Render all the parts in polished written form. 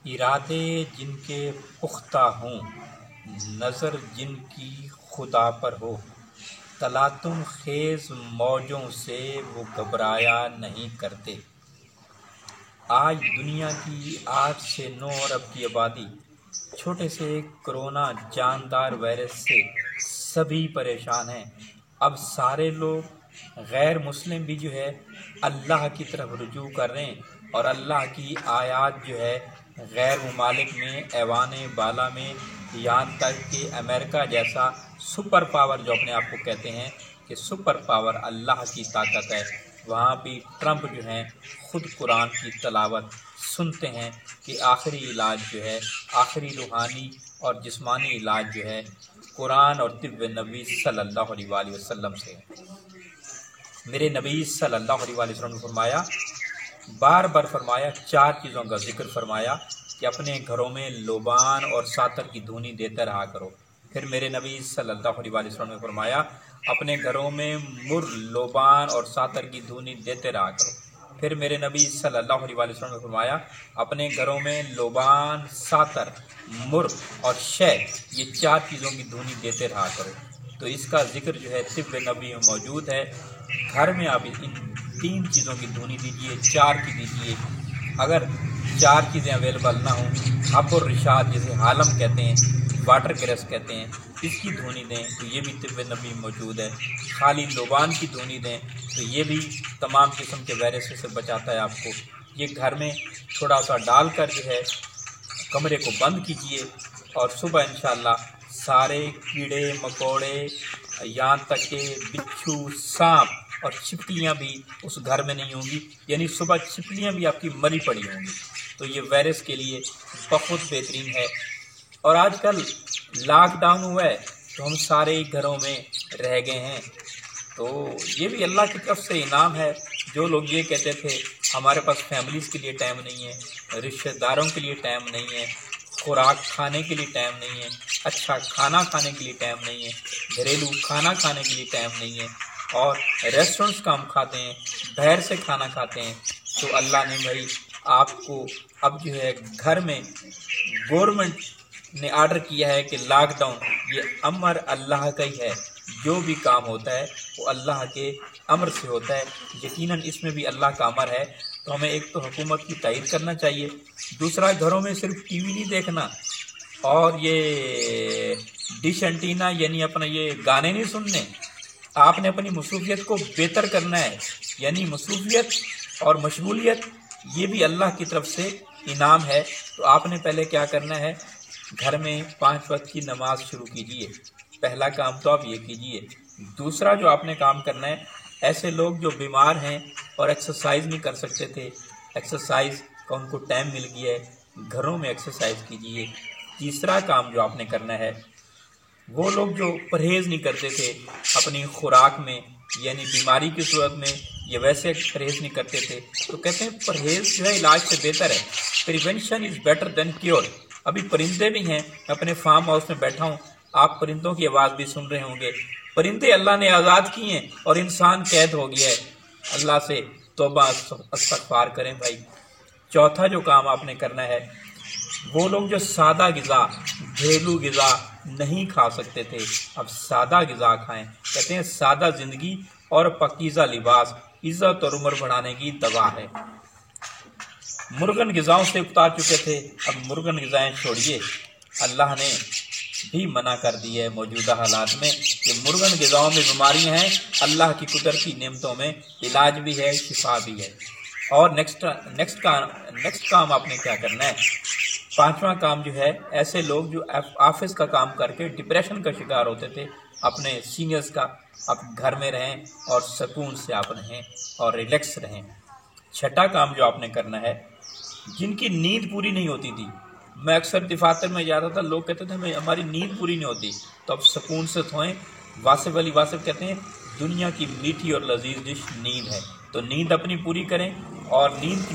इरादे जिनके पुख्ता हों, नज़र जिनकी खुदा पर हो, तलातुम खेज मौजों से वो घबराया नहीं करते। आज दुनिया की 8 से 9 अरब की आबादी छोटे से कोरोना जानदार वायरस से सभी परेशान हैं। अब सारे लोग गैर मुस्लिम भी जो है अल्लाह की तरफ रुजू कर रहे हैं और अल्लाह की आयत जो है गैर ममालिक में ऐवान बाला में, यहाँ तक कि अमेरिका जैसा सुपर पावर जो अपने आप को कहते हैं कि सुपर पावर अल्लाह की ताकत है, वहाँ भी ट्रंप जो हैं खुद कुरान की तलावत सुनते हैं कि आखिरी इलाज जो है, आखिरी रूहानी और जिस्मानी इलाज जो है कुरान और तिब्ब नबी सल्लल्लाहु अलैहि वसल्लम से है। मेरे नबी सल्लल्लाहु अलैहि वसल्लम ने फरमाया, बार बार फरमाया, 4 चीज़ों का जिक्र फरमाया कि अपने घरों में लोबान और सातर की धुनी देते रहा करो। फिर मेरे नबी सल्लल्लाहु अलैहि वसल्लम ने फरमाया, अपने घरों में मुर, लोबान और सातर की धुनी देते रहा करो। फिर मेरे नबी सल्लल्लाहु अलैहि वसल्लम ने फरमाया, अपने घरों में लोबान, सातर, मुर और शह, ये 4 चीज़ों की धुनी देते रहा करो। तो इसका जिक्र जो है तिब्ब नबी में मौजूद है। घर में आप इन 3 चीज़ों की धुनी दीजिए, 4 की दीजिए। अगर 4 चीज़ें अवेलेबल ना हों, अब्बुर रिशाद जिसे हालम कहते हैं, वाटर ग्रेस कहते हैं, इसकी धुनी दें तो ये भी तिब्ब नबी में मौजूद है। खाली लोबान की धुनी दें तो ये भी तमाम किस्म के वायरस से बचाता है आपको। ये घर में थोड़ा सा डाल कर जो है कमरे को बंद कीजिए और सुबह इंशाल्लाह सारे कीड़े मकोड़े, यहाँ तक के बिच्छू, सांप और छिपकलियाँ भी उस घर में नहीं होंगी, यानी सुबह छिपकलियाँ भी आपकी मरी पड़ी होंगी। तो ये वायरस के लिए बहुत बेहतरीन है। और आजकल लॉकडाउन हुआ है तो हम सारे घरों में रह गए हैं, तो ये भी अल्लाह की तरफ से इनाम है। जो लोग ये कहते थे हमारे पास फैमिलीज़ के लिए टाइम नहीं है, रिश्तेदारों के लिए टाइम नहीं है, खुराक खाने के लिए टाइम नहीं है, अच्छा खाना खाने के लिए टाइम नहीं है, घरेलू खाना खाने के लिए टाइम नहीं है और रेस्टोरेंट्स का हम खाते हैं, बाहर से खाना खाते हैं, तो अल्लाह ने भाई आपको अब जो है घर में गवर्नमेंट ने ऑर्डर किया है कि लॉकडाउन, ये अमर अल्लाह का ही है। जो भी काम होता है वो अल्लाह के अमर से होता है। यकीनन इसमें भी अल्लाह का अमर है। तो हमें एक तो हुकूमत की तायीद करना चाहिए, दूसरा घरों में सिर्फ टीवी नहीं देखना और ये डिश एंटीना यानी अपना ये गाने नहीं सुनने। आपने अपनी मसरूफियत को बेहतर करना है, यानी मसरूफियत और मशगूलियत ये भी अल्लाह की तरफ से इनाम है। तो आपने पहले क्या करना है, घर में 5 वक्त की नमाज शुरू कीजिए। पहला काम तो आप ये कीजिए। दूसरा जो आपने काम करना है, ऐसे लोग जो बीमार हैं और एक्सरसाइज नहीं कर सकते थे, एक्सरसाइज का उनको टाइम मिल गया है, घरों में एक्सरसाइज कीजिए। तीसरा काम जो आपने करना है, वो लोग जो परहेज़ नहीं करते थे अपनी खुराक में, यानी बीमारी की सूरत में ये वैसे परहेज़ नहीं करते थे, तो कहते हैं परहेज़ जो है इलाज से बेहतर है। Prevention is better than cure. अभी परिंदे भी हैं, मैं अपने फार्म हाउस में बैठा हूँ, आप परिंदों की आवाज़ भी सुन रहे होंगे। परिंदे अल्लाह ने आज़ाद किए हैं और इंसान कैद हो गया है। अल्लाह से तौबा इस्तग़फ़ार करें भाई। चौथा जो काम आपने करना है, वो लोग जो सादा ग़िज़ा, घरेलू ग़िज़ा नहीं खा सकते थे, अब सादा ग़िज़ा खाएं। कहते हैं सादा ज़िंदगी और पाकीज़ा लिबास इज़्ज़त और उम्र बढ़ाने की दवा है। मुर्गन ग़िज़ाओं से उतार चुके थे, अब मुर्गन ग़िज़ाएँ छोड़िए। अल्लाह ने भी मना कर दी है मौजूदा हालात में कि मुर्गन ग़िज़ाओं में बीमारियां हैं, अल्लाह की कुदरती नेमतों में इलाज भी है, शिफा भी है। और नेक्स्ट काम आपने क्या करना है, 5वां काम जो है, ऐसे लोग जो ऑफिस का काम करके डिप्रेशन का शिकार होते थे, अपने सीनियर्स का, आप घर में रहें और सुकून से आप रहें और रिलैक्स रहें। छठा काम जो आपने करना है, जिनकी नींद पूरी नहीं होती थी, मैं अक्सर दफातर में जाता था, लोग कहते थे हमारी नींद पूरी नहीं होती, तो अब सुकून से सोएं। वासिफ अली वासिफ कहते हैं दुनिया की मीठी और लजीज डिश नींद है, तो नींद अपनी पूरी करें। और नींद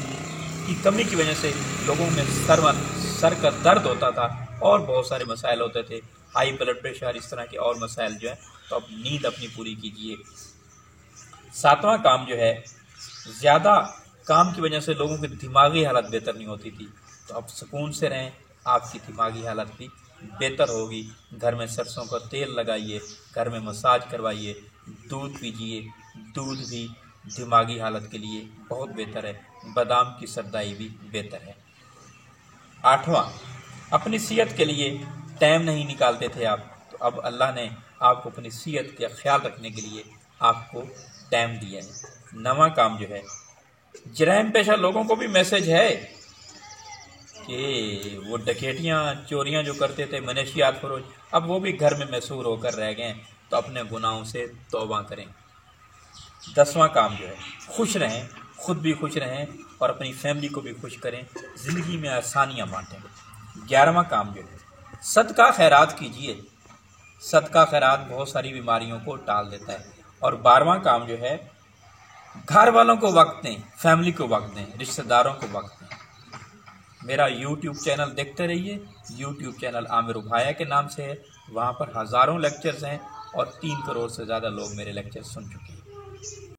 की कमी की वजह से लोगों में सर का दर्द होता था और बहुत सारे मसाइल होते थे, हाई ब्लड प्रेशर, इस तरह के और मसाइल जो है, तो अब नींद अपनी पूरी कीजिए। 7वां काम जो है, ज़्यादा काम की वजह से लोगों की दिमागी हालत बेहतर नहीं होती थी, तो अब सुकून से रहें, आपकी दिमागी हालत भी बेहतर होगी। घर में सरसों का तेल लगाइए, घर में मसाज करवाइए, दूध पीजिए। दूध भी दिमागी हालत के लिए बहुत बेहतर है, बादाम की सरदाई भी बेहतर है। 8वां, अपनी सेहत के लिए टाइम नहीं निकालते थे आप, तो अब अल्लाह ने आपको अपनी सेहत का ख्याल रखने के लिए आपको टाइम दिया है। 9वां काम जो है, जराइम पेशा लोगों को भी मैसेज है कि वो डकैतियाँ चोरियाँ जो करते थे, मनशियात फरोज, अब वो भी घर में मशहूर होकर रह गए, तो अपने गुनाहों से तौबा करें। 10वां काम जो है, खुश रहें, खुद भी खुश रहें और अपनी फैमिली को भी खुश करें, ज़िंदगी में आसानियाँ बांटें। 11वां काम जो है, सदका खैरात कीजिए। सदका खैरात बहुत सारी बीमारियों को टाल देता है। और 12वां काम जो है, घर वालों को वक्त दें, फैमिली को वक्त दें, रिश्तेदारों को वक्त दें। मेरा यूट्यूब चैनल देखते रहिए। यूट्यूब चैनल आमिर उभाया के नाम से है, वहाँ पर हज़ारों लेक्चर्स हैं और 3 करोड़ से ज़्यादा लोग मेरे लेक्चर सुन चुके हैं।